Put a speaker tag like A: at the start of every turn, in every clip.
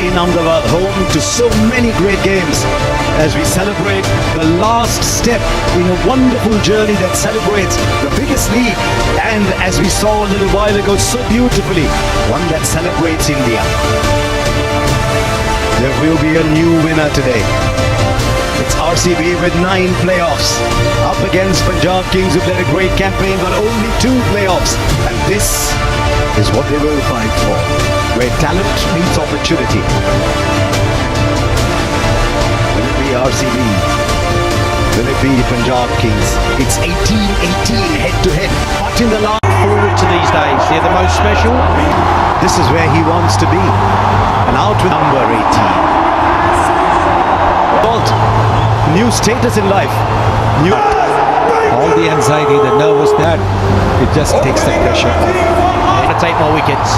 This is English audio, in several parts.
A: in Ahmedabad, home to so many great games, as we celebrate the last step in a wonderful journey that celebrates the biggest league, and as we saw a little while ago so beautifully, one that celebrates India. There will be a new winner today. It's RCB with 9 playoffs up against Punjab Kings, who've led a great campaign but only 2 playoffs, and this is what they will fight for, where talent meets opportunity. Will it be RCB? Will it be Punjab Kings? It's 18-18 head-to-head, but in the last
B: forward to these days, they're the most special.
A: This is where he wants to be, and out with number 18. New status in life.
C: All the anxiety, the nervous, that it just takes the pressure off.
B: And 8 more wickets.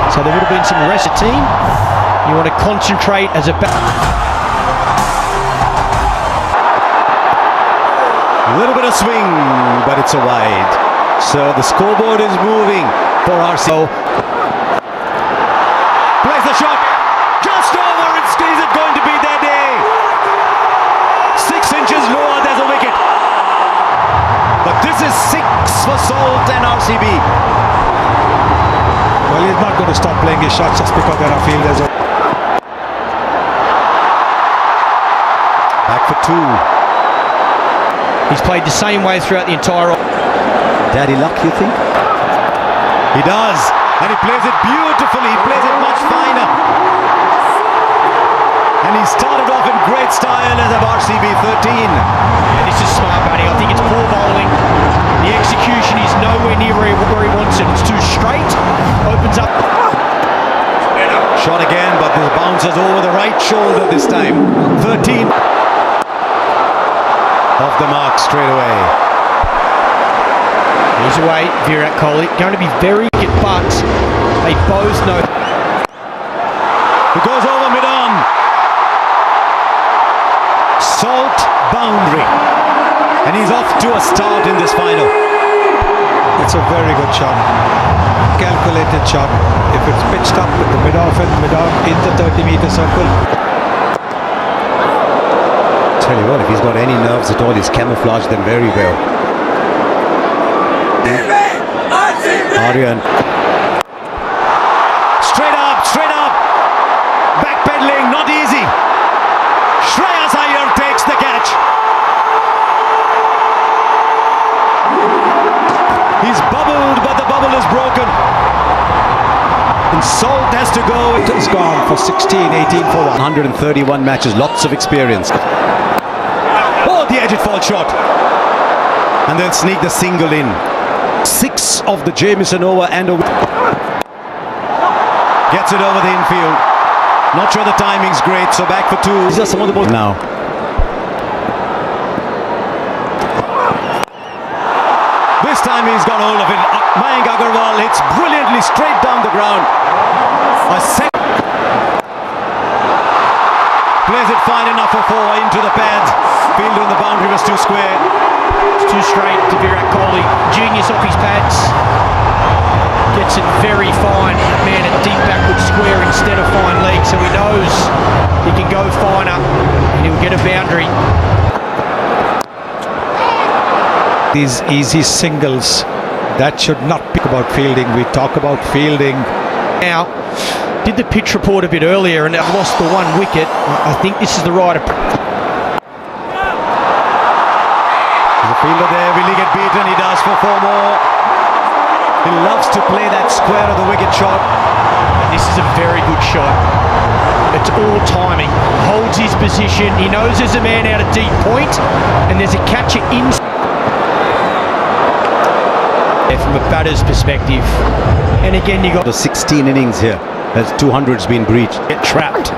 B: So there would have been some rest of the team. You want to concentrate as a
A: A little bit of swing, but it's a wide. So the scoreboard is moving for RCB. Plays the shot. Just over. Is it going to be their day? 6 inches lower, there's a wicket. But this is 6 for Salt and RCB.
C: Well, he's not going to stop playing his shots just because there are fielders.
A: Back for 2.
B: He's played the same way throughout the entire...
A: Daddy luck, you think? He does. And he plays it beautifully. He plays it much finer. And he started off in great style as a RCB 13.
B: Yeah, this is smart batting. I think it's poor bowling. The execution is nowhere near where he wants it. It's too straight. Opens up.
A: Shot again, but this bounces over the right shoulder this time. 13. Off the mark straight away.
B: He's away, Virat Kohli. Going to be very good, but they both know.
A: It goes over mid-on. Salt boundary, and he's off to a start in this final.
C: It's a very good shot, calculated shot. If it's pitched up with the mid-off and mid-on in the 30-meter circle.
A: Tell you what, if he's got any nerves at all, he's camouflaged them very well. Aryan. Straight up, backpedaling, not easy. Shreyas Iyer takes the catch. He's bubbled, but the bubble is broken. And Salt has to go.
C: It's gone for 16, 18 for 1.
A: 131 matches, lots of experience. Oh, the edge it falls short. And they'll sneak the single in. 6 of the Jamieson over and over. Gets it over the infield. Not sure the timing's great, so back for 2. These are some of the balls now. This time he's got hold of it. Mayank Agarwal hits brilliantly straight down the ground. A second. Plays it fine enough for 4 into the pads. Field on the boundary was too square.
B: It's too straight to Virat Kohli. Genius off his pads. Gets it very fine. Man, a deep backward square instead of fine leg, so he knows he can go finer and he'll get a boundary.
C: These easy singles, that should not be about fielding. We talk about fielding.
B: Now, did the pitch report a bit earlier and I've lost the 1 wicket. I think this is the right approach.
A: There's a fielder there. Will he get beaten? He does for 4 more. He loves to play that square of the wicket shot.
B: This is a very good shot. It's all timing. Holds his position. He knows there's a man out of deep point and there's a catcher in. From a batter's perspective. And again, you got
A: the 16 innings here as 200's been breached.
B: Get trapped.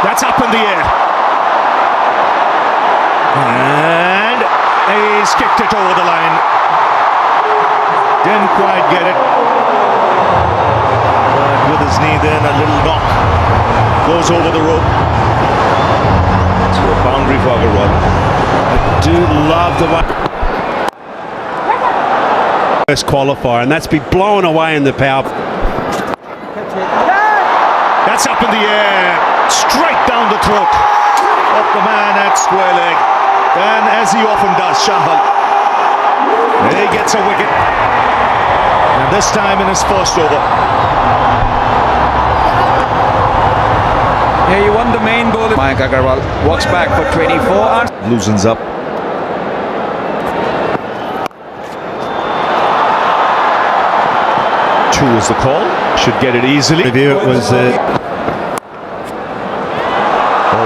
B: That's up in the air. And he's kicked it over the line. Didn't quite get it. But with his knee then, a little knock. Goes over the rope. To a boundary for Agarwal. I do love the one.
D: First qualifier, and that's been blown away in the power. That's up in the air, straight down the throat of the man at square leg. And as he often does, Shahal, he gets a wicket. And this time in his first over.
C: Yeah, he won the main ball. Mayank Agarwal walks back for 24.
D: Loosens up. Two is the call. Should get it easily.
A: Review it was.
D: Oh,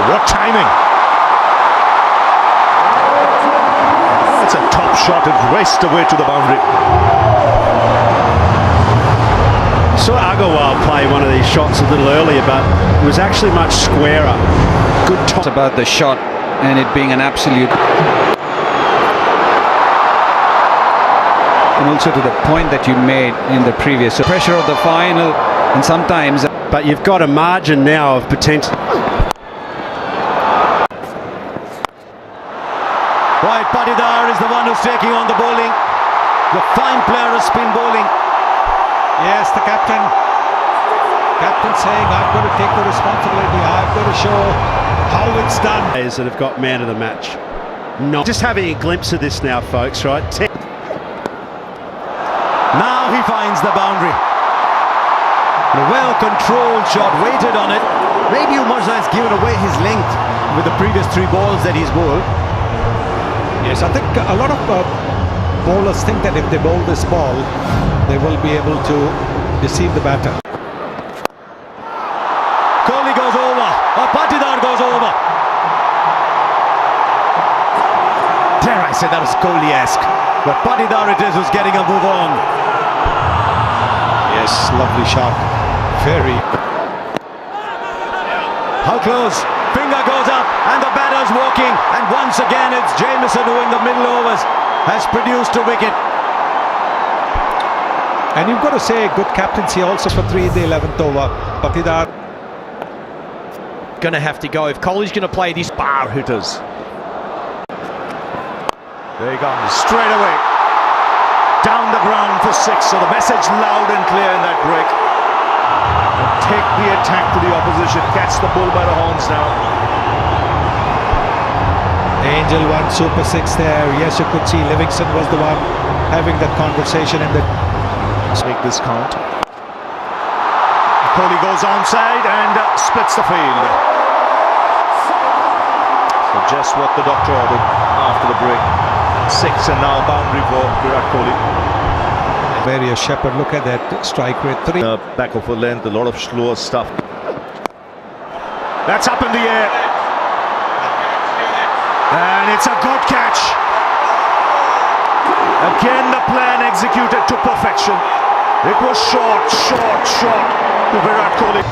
D: what timing! It's a top shot. It raced away to the boundary.
A: Saw Agarwal play one of these shots a little earlier, but it was actually much squarer. Good top.
C: It's about the shot and it being an absolute. And also to the point that you made in the previous. So pressure of the final, and sometimes.
A: But you've got a margin now of potential. Right, Patidar is the one who's taking on the bowling. The fine player of spin bowling.
C: Yes, the captain saying, I've got to take the responsibility, I've got to show how it's done.
A: Players that have got man of the match. Not just having a glimpse of this now, folks, right? Now he finds the boundary. A well-controlled shot, waited on it. Maybe Umarza has given away his length with the previous three balls that he's bowled.
C: Yes, I think a lot of bowlers think that if they bowl this ball, they will be able to deceive the batter.
A: Kohli goes over, or Patidar goes over. Dare I say that was Kohli-esque, but Patidar it is who's getting a move on.
C: Yes, lovely shot. Very.
A: How close? Finger goes up, and the batter's walking, and once again it's Jamieson who in the middle overs has produced a wicket.
C: And you've got to say good captaincy also for 3 in the 11th over. Patidar
B: Going to have to go. If Kohli's going to play this,
D: Bar hitters. There he comes, straight away. Down the ground for 6. So the message loud and clear in that break. And take the attack to the opposition. Catch the bull by the horns now.
C: Angel won Super 6 there. Yes, you could see Livingston was the one having that conversation in the.
D: Let's make this count. Kohli goes onside and splits the field. So just what the doctor ordered after the break. 6 and now boundary for Virat Kohli.
C: Various Shepherd, look at that strike rate. 3.
D: Back of a length, a lot of slower stuff. That's up in the air. And it's a good catch. Again the plan executed to perfection. It was short to Virat Kohli.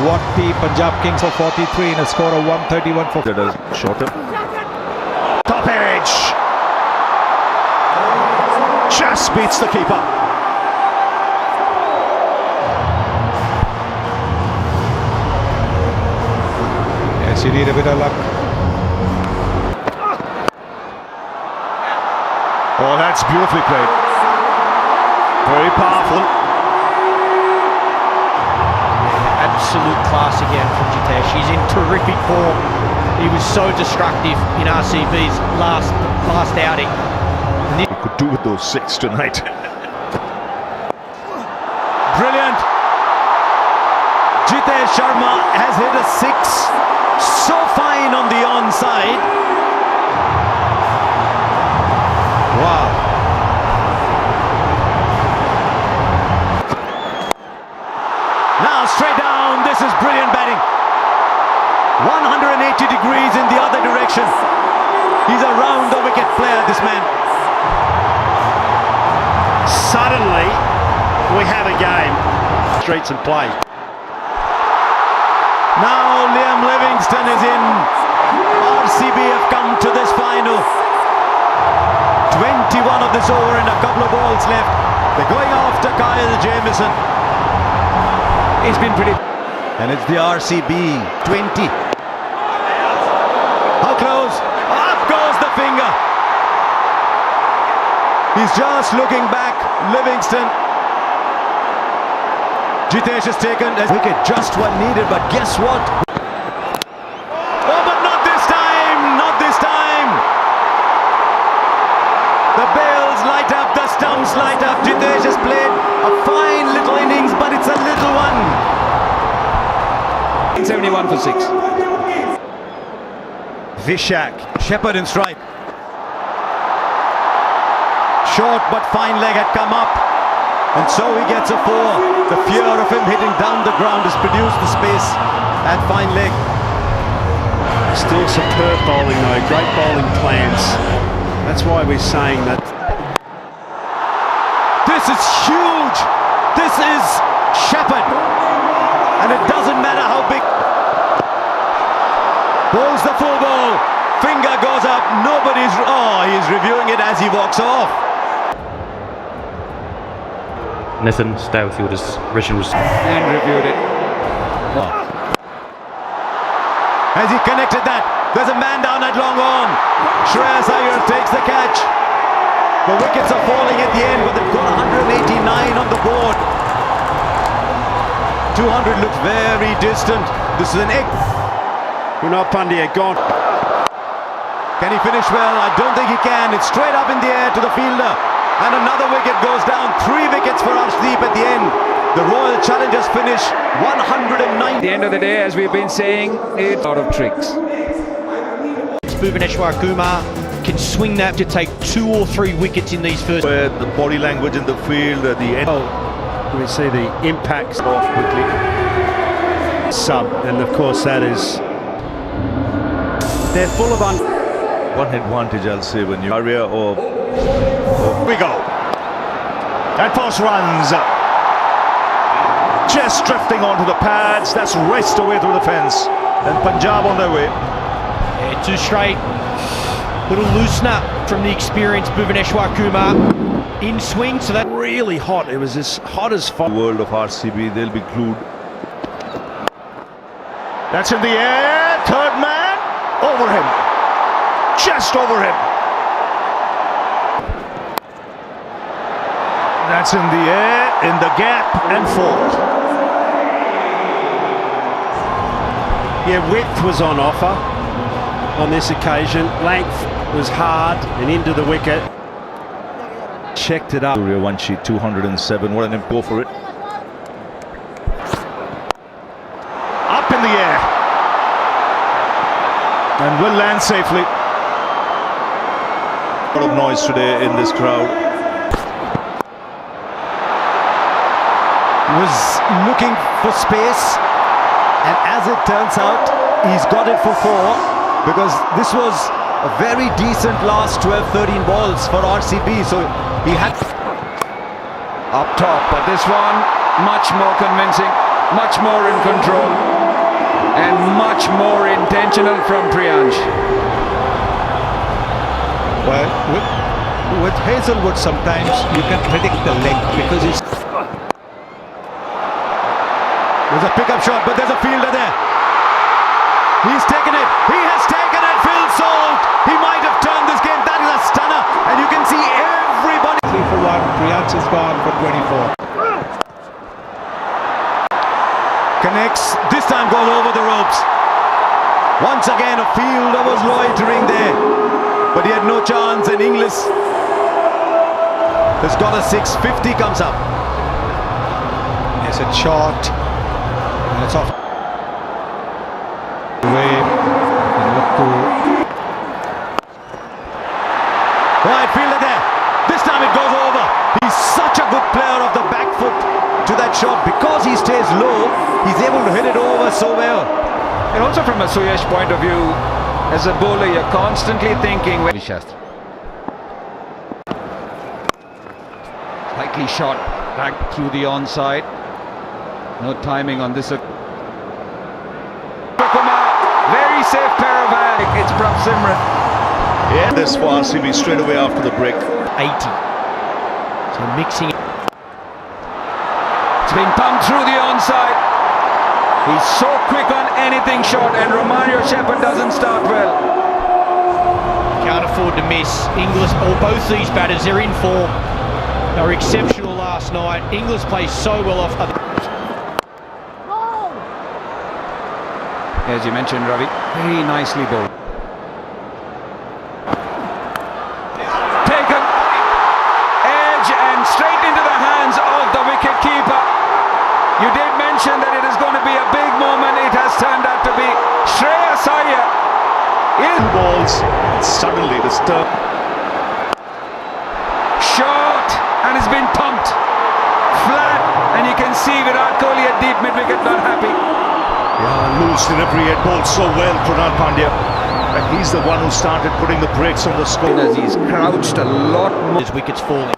C: What the Punjab Kings for 43 in a score of 131 for.
D: Shorter. Top edge. Just beats the keeper.
C: Yes, you need a bit of luck.
D: Oh, that's beautifully played. Very powerful.
B: absolute class again from Jitesh. He's in terrific form. He was so destructive in RCB's last outing.
D: He could do with those 6 tonight.
A: Brilliant. Jitesh Sharma has hit a 6. So fine on the onside. Wow. Now straight down. This is brilliant batting. 180 degrees in the other direction. He's a round the wicket player, this man. Suddenly, we have a game. Streets and play. Now Liam Livingston is in. RCB have come to this final. 21 of this over and a couple of balls left. They're going after Kyle Jamieson. He's been pretty. And it's the RCB 20. How close? Up goes the finger. He's just looking back. Livingston Jitesh has taken a wicket, just one needed, but guess what? Oh, but not this time! Not this time! The bails light up, the stumps light up. Jitesh has played a fine little innings, but it's a little one.
B: 71 for 6.
A: Vishak, Shepherd in strike. Short but fine leg had come up, and so he gets a 4. The fear of him hitting down the ground has produced the space at fine leg.
E: Still superb bowling though, great bowling plans. That's why we're saying that.
A: This is huge. This is Shepherd, and it doesn't matter how big. Bowls the full ball. Finger goes up. Nobody's. Oh, he's reviewing it as he walks off.
F: Nathan Stowfield's vision was.
B: And reviewed it.
A: Has he connected that? There's a man down at long on. Shreyas Iyer takes the catch. The wickets are falling at the end, but they've got 189 on the board. 200 looks very distant. This is an egg.
E: Kunal Pandya gone.
A: Can he finish well? I don't think he can. It's straight up in the air to the fielder. And another wicket goes down. 3 wickets for Arshdeep at the end. The Royal Challengers finish 109.
G: At the end of the day, as we've been saying, it's out of tricks.
B: Bhuvaneshwar Kumar can swing that to take 2 or 3 wickets in these first.
D: Where the body language in the field at the end.
E: We see the impacts off quickly. Sub, and of course that is. They're full of
D: One advantage, I'll say, when you area or we go. And post runs. Just drifting onto the pads. That's raced away through the fence. And Punjab on their way.
B: Yeah, 2 straight. Little loosener from the experienced Bhuvaneshwar Kumar in swing, so that
E: really hot. It was as hot as fire.
D: The world of RCB, they'll be glued. That's in the air. Third man over him. Just over him. That's in the air, in the gap, and 4.
E: Yeah, width was on offer on this occasion. Length was hard and into the wicket. Checked it up.
D: Surya Vanshi, 207. What an go for it. Up in the air. And will land safely. A lot of noise today in this crowd.
A: Was looking for space, and as it turns out, he's got it for 4, because this was a very decent last 12-13 balls for RCB, so he had
G: Up top, but this one much more convincing, much more in control, and much more intentional from Priyansh.
C: Well, with Hazelwood sometimes you can predict the length because it's.
A: There's a pickup shot, but there's a fielder there. He's taken it. He has taken it. Phil Salt. He might have turned this game. That is a stunner, and you can see everybody.
C: 3 for 1. Priyansh is gone for 24.
A: Connects. This time goes over the ropes. Once again, a fielder was loitering there, but he had no chance. And Inglis has got a 650 comes up.
C: It's a shot. And it's off. Away. And look to.
A: Right, fielder there. This time it goes over. He's such a good player of the back foot to that shot. Because he stays low, he's able to hit it over so well.
G: And also from a Suyash point of view, as a bowler, you're constantly thinking. Slightly shot back through the onside. No timing on this. Kumar, very safe pair of hands. It's Prabh Simran.
D: Yeah, this for RCB straight away after the break.
B: 80. So mixing it.
G: It's been pumped through the onside. He's so quick on anything short, and Romario Shepherd doesn't start well.
B: Can't afford to miss. Inglis, or both these batters, they're in form. They were exceptional last night. Inglis plays so well off.
G: as you mentioned, Ravi. Very nicely bowled. Taken. Edge and straight into the hands of the wicket keeper. You did mention that it is going to be a big moment. It has turned out to be. Shreyas Iyer in
D: Balls, suddenly this turn.
G: short and it's been thumped flat, and you can see Virat Kohli at deep mid wicket not happy.
D: Yeah, loose delivery, had bowled so well, Krunal Pandya. And he's the one who started putting the brakes on the score.
G: As he's crouched a lot more.
B: His wickets falling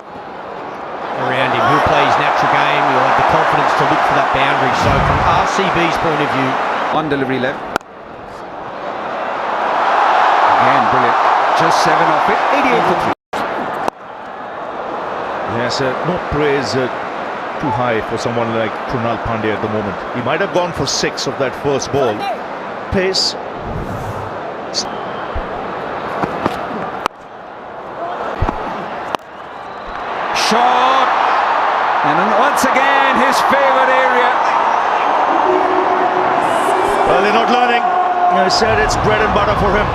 B: around him. He'll play his natural game. He'll have the confidence to look for that boundary. So from RCB's point of view,
G: One delivery left. Again, brilliant. Just 7 off it. 88 for 3.
D: Yes, no praise too high for someone like Krunal Pandya at the moment. He might have gone for 6 of that first ball. Pace.
G: Short. And then once again, his favourite area.
D: Well, they're not learning. I said it's bread and butter for him.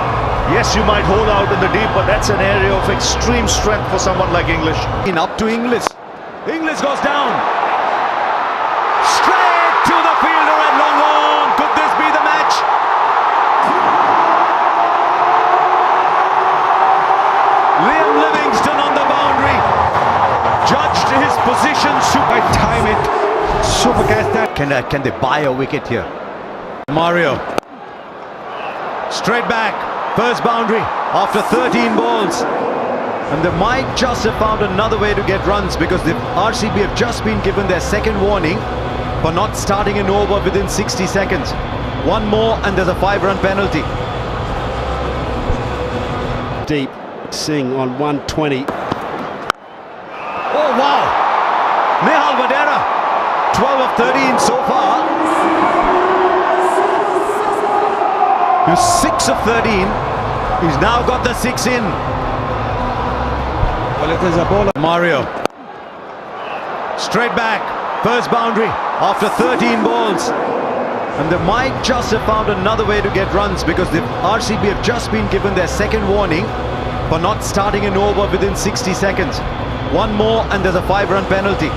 D: Yes, you might hold out in the deep, but that's an area of extreme strength for someone like English.
A: Up to Inglis. Inglis goes down.
G: Straight to the fielder and long on. Could this be the match?
A: Liam Livingston on the boundary. Judged his position.
C: I time it. Super catch that.
A: Can they buy a wicket here? Mario. Straight back. First boundary after 13 balls. And they might just have found another way to get runs, because the RCB have just been given their second warning for not starting an over within 60 seconds. One more and there's a 5-run penalty.
B: deep. Singh on 120.
A: Oh wow! Nehal Vadera, 12 of 13 so far. He's 6 of 13. He's now got the 6 in.
C: Well, if there's a bowler.
A: Mario. Straight back. First boundary after 13 balls. And they might just have found another way to get runs, because the RCB have just been given their second warning for not starting an over within 60 seconds. One more and there's a 5-run penalty.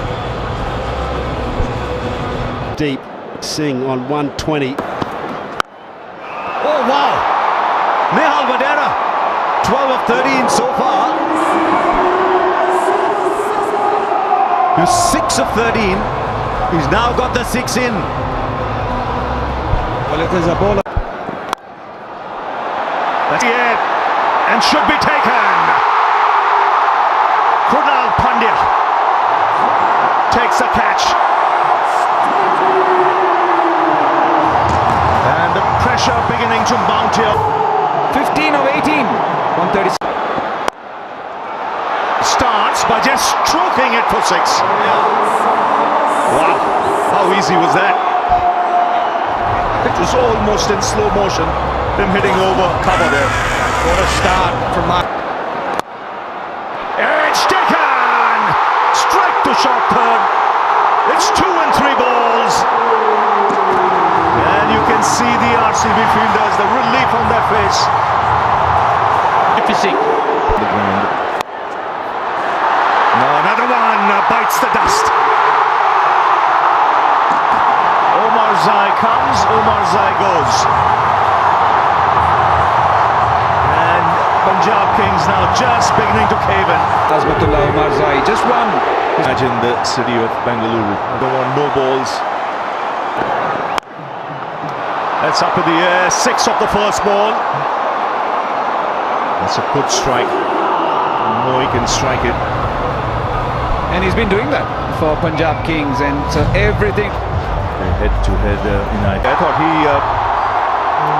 B: Deep. Singh on 120.
A: Oh wow! Nehal Vadera, 12 of 13 so far. He's 6 of 13. He's now got the 6 in.
C: Well, if there's a bowler.
D: That's it, and should be taken. Krunal Pandya takes the catch. And the pressure beginning to mount here.
G: 15 of 18. 136.
D: Starts by just stroking it for 6. Wow, how easy was that? It was almost in slow motion, him hitting over cover there.
B: What a start from Mark.
D: It's taken! Strike to short third. It's 2 and 3 balls. And you can see the RCB fielders, the relief on their face.
B: Magnificent.
D: The ground. No, another one bites the dust. Omar Zai comes, Omar Zai goes. And Punjab Kings now just beginning to cave in.
G: Azmatullah Omar Zai, just one.
D: Imagine the city of Bengaluru. Don't want no balls. That's up in the air. 6 of the first ball. That's a good strike. No, he can strike it.
G: And he's been doing that for Punjab Kings, and so everything.
D: Head-to-head United. I thought he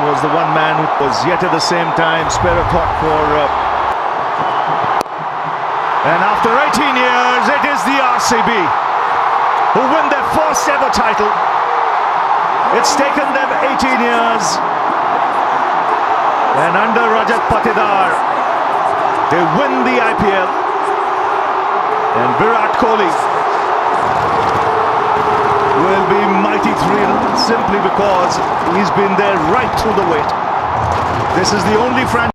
D: was the one man who was yet at the same time spare a thought for. And after 18 years, it is the RCB who win their first ever title. It's taken them 18 years. And under Rajat Patidar, they win the IPL. And Virat Kohli will be mighty thrilled simply because he's been there right through the wait. This is the only franchise